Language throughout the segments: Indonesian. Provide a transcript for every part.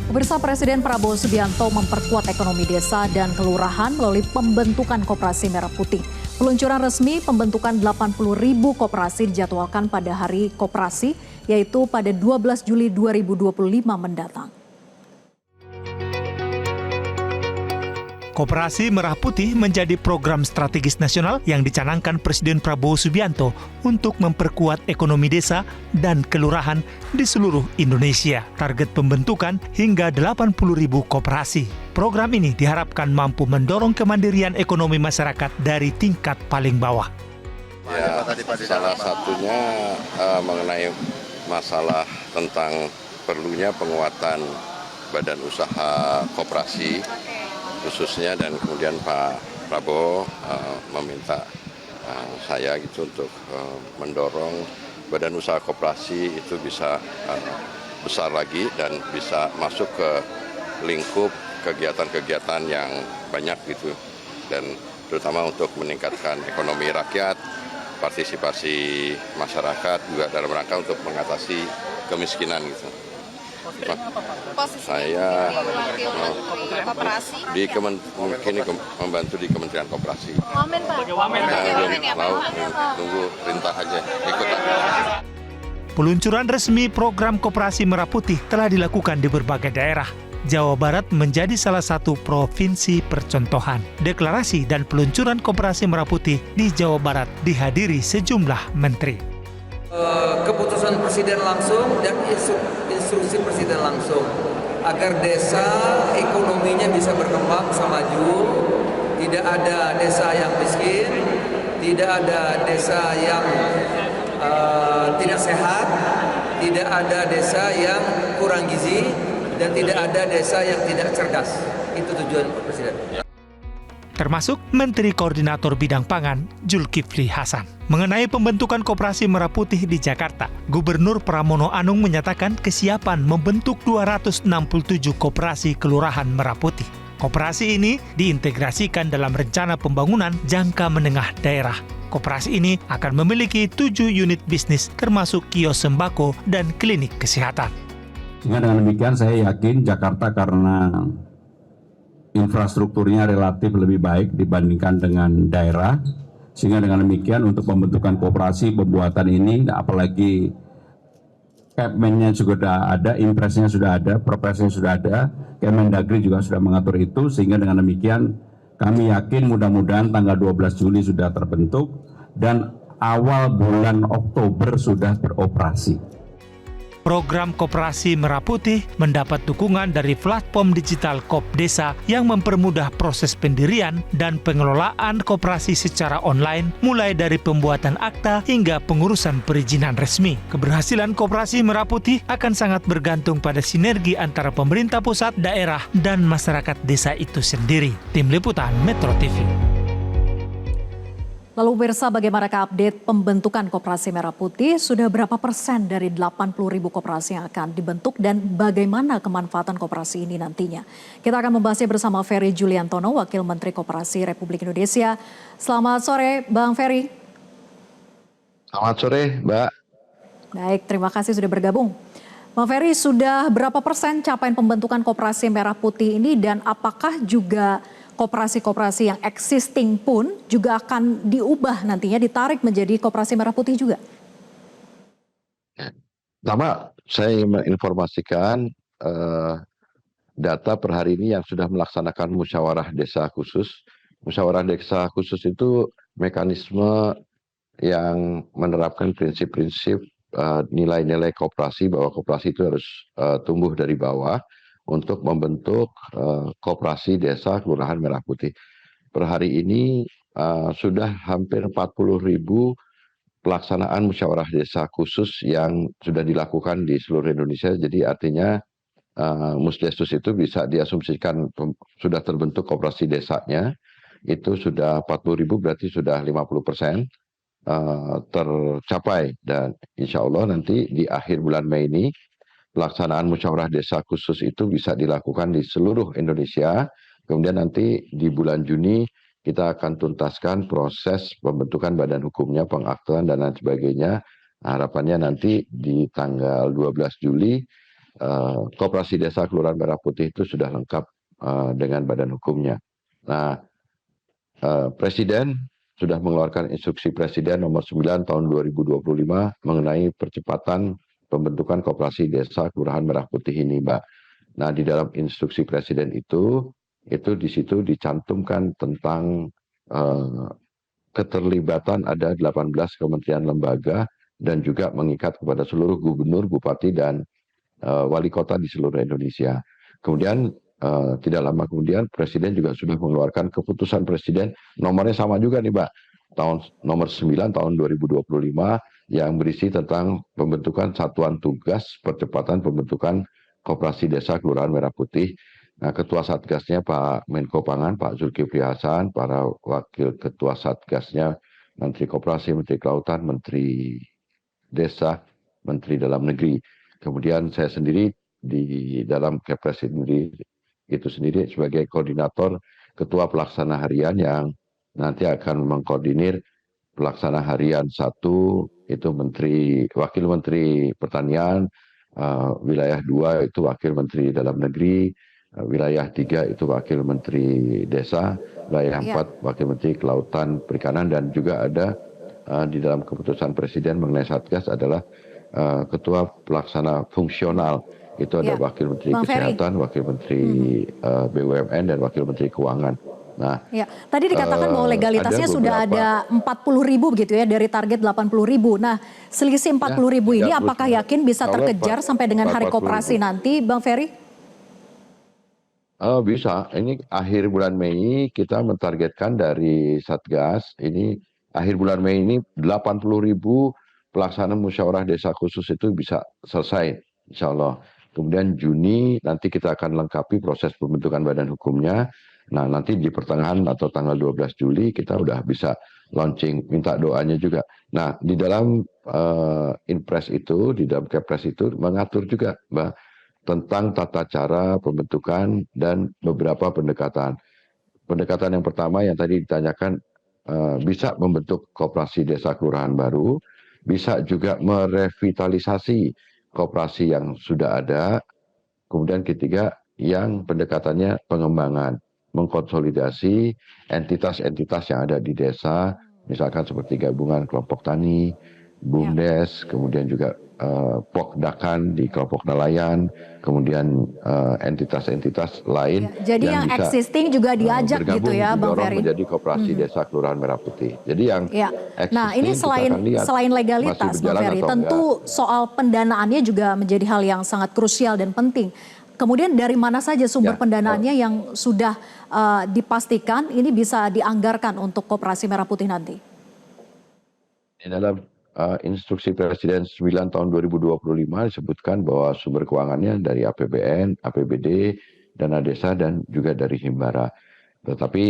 Pemirsa, Presiden Prabowo Subianto memperkuat ekonomi desa dan kelurahan melalui pembentukan Koperasi Merah Putih. Peluncuran resmi pembentukan 80.000 koperasi dijadwalkan pada Hari Koperasi, yaitu pada 12 Juli 2025 mendatang. Koperasi Merah Putih menjadi program strategis nasional yang dicanangkan Presiden Prabowo Subianto untuk memperkuat ekonomi desa dan kelurahan di seluruh Indonesia. Target pembentukan hingga 80.000 koperasi. Program ini diharapkan mampu mendorong kemandirian ekonomi masyarakat dari tingkat paling bawah. Ya, salah satunya mengenai masalah tentang perlunya penguatan badan usaha koperasi khususnya, dan kemudian Pak Prabowo meminta saya gitu untuk mendorong badan usaha koperasi itu bisa besar lagi dan bisa masuk ke lingkup kegiatan-kegiatan yang banyak gitu, dan terutama untuk meningkatkan ekonomi rakyat, partisipasi masyarakat juga dalam rangka untuk mengatasi kemiskinan gitu. Saya di mungkin membantu di Kementerian Koperasi. Tunggu perintah aja, ikut aja. Peluncuran resmi program Koperasi Merah Putih telah dilakukan di berbagai daerah. Jawa Barat menjadi salah satu provinsi percontohan. Deklarasi dan peluncuran Koperasi Merah Putih di Jawa Barat dihadiri sejumlah menteri. Keputusan Presiden langsung dan instruksi Presiden langsung agar desa ekonominya bisa berkembang, bisa maju, tidak ada desa yang miskin, tidak ada desa yang tidak sehat, tidak ada desa yang kurang gizi, dan tidak ada desa yang tidak cerdas. Itu tujuan Presiden. Termasuk Menteri Koordinator Bidang Pangan Zulkifli Hasan. Mengenai pembentukan Koperasi Merah Putih di Jakarta, Gubernur Pramono Anung menyatakan kesiapan membentuk 267 koperasi kelurahan Merah Putih. Koperasi ini diintegrasikan dalam rencana pembangunan jangka menengah daerah. Koperasi ini akan memiliki 7 unit bisnis termasuk kios sembako dan klinik kesehatan. Sehingga dengan demikian saya yakin Jakarta karena infrastrukturnya relatif lebih baik dibandingkan dengan daerah, sehingga dengan demikian untuk pembentukan koperasi pembuatan ini, apalagi Kepmennya juga ada, impresnya sudah ada, perpresnya sudah ada, Kemendagri juga sudah mengatur itu, sehingga dengan demikian kami yakin mudah-mudahan tanggal 12 Juli sudah terbentuk dan awal bulan Oktober sudah beroperasi. Program Koperasi Merah Putih mendapat dukungan dari platform digital Kopdesa yang mempermudah proses pendirian dan pengelolaan koperasi secara online, mulai dari pembuatan akta hingga pengurusan perizinan resmi. Keberhasilan Koperasi Merah Putih akan sangat bergantung pada sinergi antara pemerintah pusat, daerah, dan masyarakat desa itu sendiri. Tim Liputan Metro TV. Lalu pemirsa, bagaimana update pembentukan Koperasi Merah Putih? Sudah berapa persen dari 80.000 koperasi yang akan dibentuk dan bagaimana kemanfaatan koperasi ini nantinya? Kita akan membahasnya bersama Ferry Juliantono, Wakil Menteri Koperasi Republik Indonesia. Selamat sore, Bang Ferry. Selamat sore, Mbak. Baik, terima kasih sudah bergabung. Bang Ferry, sudah berapa persen capaian pembentukan Koperasi Merah Putih ini dan apakah juga koperasi-koperasi yang existing pun juga akan diubah nantinya, ditarik menjadi Koperasi Merah Putih juga? Pertama, saya ingin menginformasikan data per hari ini yang sudah melaksanakan musyawarah desa khusus. Musyawarah desa khusus itu mekanisme yang menerapkan prinsip-prinsip nilai-nilai koperasi, bahwa koperasi itu harus tumbuh dari bawah untuk membentuk koperasi desa kelurahan Merah Putih. Per hari ini sudah hampir 40.000 pelaksanaan musyawarah desa khusus yang sudah dilakukan di seluruh Indonesia. Jadi artinya Musdesus itu bisa diasumsikan sudah terbentuk koperasi desanya, itu sudah 40.000, berarti sudah 50% tercapai. Dan insya Allah nanti di akhir bulan Mei ini pelaksanaan musyawarah desa khusus itu bisa dilakukan di seluruh Indonesia. Kemudian nanti di bulan Juni kita akan tuntaskan proses pembentukan badan hukumnya, pengaktuan dan lain sebagainya. Harapannya nanti di tanggal 12 Juli Koperasi Desa Kelurahan Merah Putih itu sudah lengkap dengan badan hukumnya. Nah, Presiden sudah mengeluarkan instruksi Presiden nomor 9 tahun 2025 mengenai percepatan pembentukan koperasi desa Kelurahan Merah Putih ini, Mbak. Nah, di dalam instruksi Presiden itu di situ dicantumkan tentang keterlibatan ada 18 kementerian lembaga dan juga mengikat kepada seluruh gubernur, bupati, dan wali kota di seluruh Indonesia. Kemudian tidak lama kemudian Presiden juga sudah mengeluarkan keputusan Presiden, nomornya sama juga nih Mbak, nomor 9 tahun 2025 yang berisi tentang pembentukan satuan tugas percepatan pembentukan koperasi desa Kelurahan Merah Putih. Nah, Ketua Satgasnya Pak Menko Pangan, Pak Zulkifli Hasan, para Wakil Ketua Satgasnya, Menteri Koperasi, Menteri Kelautan, Menteri Desa, Menteri Dalam Negeri. Kemudian saya sendiri di dalam Kepres itu sendiri sebagai koordinator Ketua Pelaksana Harian yang nanti akan mengkoordinir pelaksana harian 1 itu Wakil Menteri Pertanian, wilayah 2 itu Wakil Menteri Dalam Negeri, wilayah 3 itu Wakil Menteri Desa, wilayah 4 Wakil Menteri Kelautan Perikanan, dan juga ada di dalam keputusan Presiden mengenai Satgas adalah Ketua Pelaksana Fungsional. Itu ada Wakil Menteri Kesehatan, Wakil Menteri BUMN, dan Wakil Menteri Keuangan. Nah, tadi dikatakan bahwa legalitasnya sudah ada 40.000 begitu ya dari target 80.000. Nah, selisih 40.000 ini apakah yakin bisa terkejar sampai dengan hari koperasi nanti, Bang Ferry? Bisa. Ini akhir bulan Mei kita mentargetkan dari Satgas ini akhir bulan Mei ini 80.000 pelaksanaan musyawarah desa khusus itu bisa selesai, insya Allah. Kemudian Juni nanti kita akan lengkapi proses pembentukan badan hukumnya. Nah, nanti di pertengahan atau tanggal 12 Juli kita udah bisa launching, minta doanya juga. Nah, di dalam Inpres itu, di dalam Kepres itu mengatur juga, Mbak, tentang tata cara pembentukan dan beberapa pendekatan. Pendekatan yang pertama yang tadi ditanyakan, bisa membentuk koperasi desa kelurahan baru, bisa juga merevitalisasi koperasi yang sudah ada. Kemudian ketiga, yang pendekatannya pengembangan, mengkonsolidasi entitas-entitas yang ada di desa, misalkan seperti gabungan kelompok tani, BUMDes, kemudian juga Pokdakan di kelompok nelayan, kemudian entitas-entitas lain. Jadi yang bisa existing juga diajak gitu ya, Bang Ferry? Menjadi koperasi desa Kelurahan Merah Putih. Jadi yang Nah, ini selain legalitas, Bang Ferry, tentu soal pendanaannya juga menjadi hal yang sangat krusial dan penting. Kemudian dari mana saja sumber pendanaannya yang sudah dipastikan ini bisa dianggarkan untuk koperasi Merah Putih nanti? Di dalam instruksi Presiden 9 tahun 2025 disebutkan bahwa sumber keuangannya dari APBN, APBD, dana desa, dan juga dari Himbara. Tetapi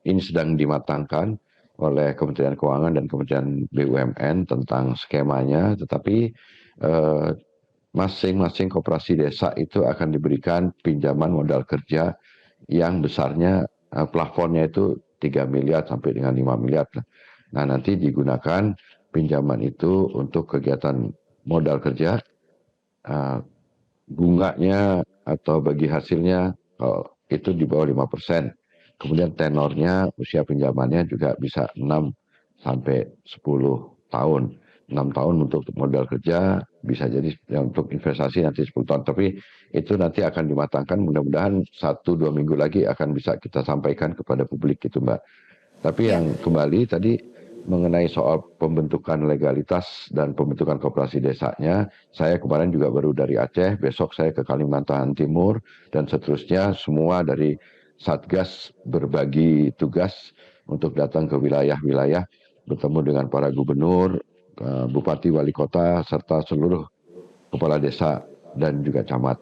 ini sedang dimatangkan oleh Kementerian Keuangan dan Kementerian BUMN tentang skemanya, tetapi masing-masing koperasi desa itu akan diberikan pinjaman modal kerja yang besarnya plafonnya itu 3 miliar sampai dengan 5 miliar. Nah, nanti digunakan pinjaman itu untuk kegiatan modal kerja, bunganya atau bagi hasilnya itu di bawah 5%. Kemudian tenornya, usia pinjamannya juga bisa 6 sampai 10 tahun. 6 tahun untuk modal kerja, bisa jadi untuk investasi nanti 10 tahun. Tapi itu nanti akan dimatangkan, mudah-mudahan 1-2 minggu lagi akan bisa kita sampaikan kepada publik gitu, Mbak. Tapi yang kembali tadi mengenai soal pembentukan legalitas dan pembentukan koperasi desanya, saya kemarin juga baru dari Aceh, besok saya ke Kalimantan Timur, dan seterusnya semua dari Satgas berbagi tugas untuk datang ke wilayah-wilayah, bertemu dengan para gubernur, bupati, wali kota, serta seluruh kepala desa dan juga camat.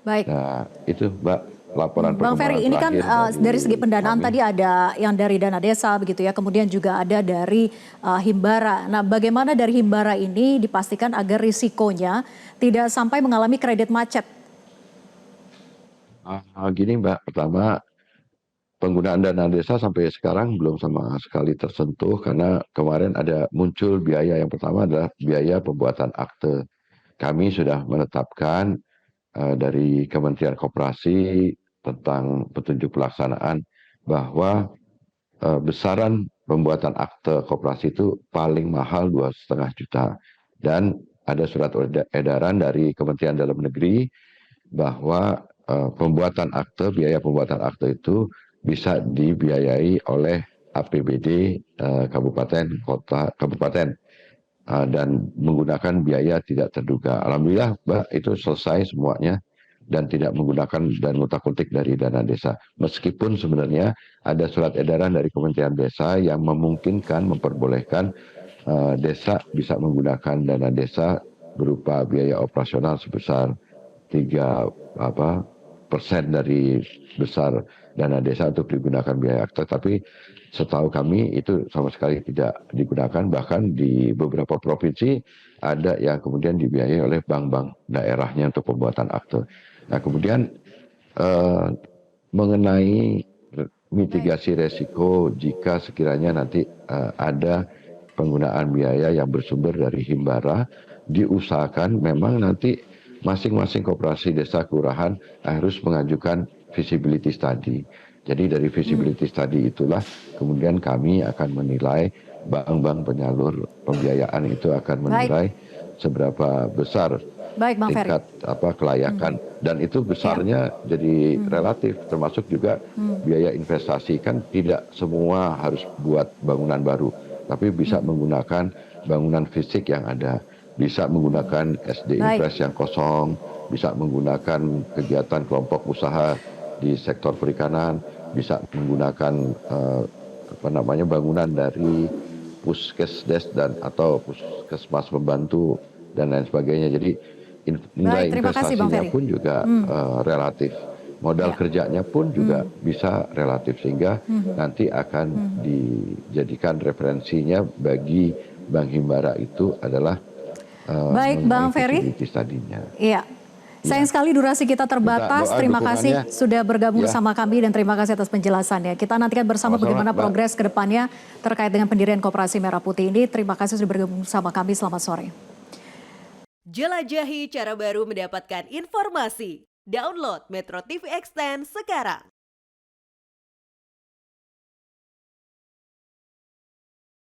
Baik. Nah, itu Mbak. Laporan Bang Ferry, ini kan dari segi pendanaan tadi ada yang dari dana desa begitu ya, kemudian juga ada dari Himbara. Nah, bagaimana dari Himbara ini dipastikan agar risikonya tidak sampai mengalami kredit macet? Gini Mbak, pertama penggunaan dana desa sampai sekarang belum sama sekali tersentuh karena kemarin ada muncul biaya yang pertama adalah biaya pembuatan akte. Kami sudah menetapkan dari Kementerian Koperasi tentang petunjuk pelaksanaan bahwa besaran pembuatan akte koperasi itu paling mahal 2,5 juta, dan ada surat edaran dari Kementerian Dalam Negeri bahwa biaya pembuatan akte itu bisa dibiayai oleh APBD kabupaten kota kabupaten dan menggunakan biaya tidak terduga. Alhamdulillah, Mbak, itu selesai semuanya dan tidak menggunakan dan ngutak-ngutik dari dana desa. Meskipun sebenarnya ada surat edaran dari Kementerian Desa yang memperbolehkan desa bisa menggunakan dana desa berupa biaya operasional sebesar 3% dari besar dana desa untuk digunakan biaya akte, tapi setahu kami itu sama sekali tidak digunakan. Bahkan di beberapa provinsi ada yang kemudian dibiayai oleh bank-bank daerahnya untuk pembuatan akte. Nah, kemudian mengenai mitigasi resiko jika sekiranya nanti ada penggunaan biaya yang bersumber dari himbara, diusahakan memang nanti masing-masing koperasi desa kelurahan harus mengajukan feasibility study. Jadi dari feasibility study itulah kemudian kami akan menilai, bank-bank penyalur pembiayaan itu akan menilai seberapa besar tingkat kelayakan, dan itu besarnya jadi relatif, termasuk juga biaya investasi. Kan tidak semua harus buat bangunan baru, tapi bisa menggunakan bangunan fisik yang ada, bisa menggunakan SD Impres yang kosong, bisa menggunakan kegiatan kelompok usaha di sektor perikanan, bisa menggunakan bangunan dari puskesdes dan atau puskesmas pembantu dan lain sebagainya. Jadi nilai investasinya pun juga relatif, modal kerjanya pun juga bisa relatif, sehingga nanti akan dijadikan referensinya bagi Bank Himbara itu adalah Baik, Bang Ferry. Tadinya. Iya. Sayang sekali durasi kita terbatas. Terima kasih sudah bergabung bersama kami dan terima kasih atas penjelasannya. Kita nantikan bersama bagaimana progres ke depannya terkait dengan pendirian Koperasi Merah Putih ini. Terima kasih sudah bergabung bersama kami. Selamat sore. Jelajahi cara baru mendapatkan informasi. Download Metro TV Extend sekarang.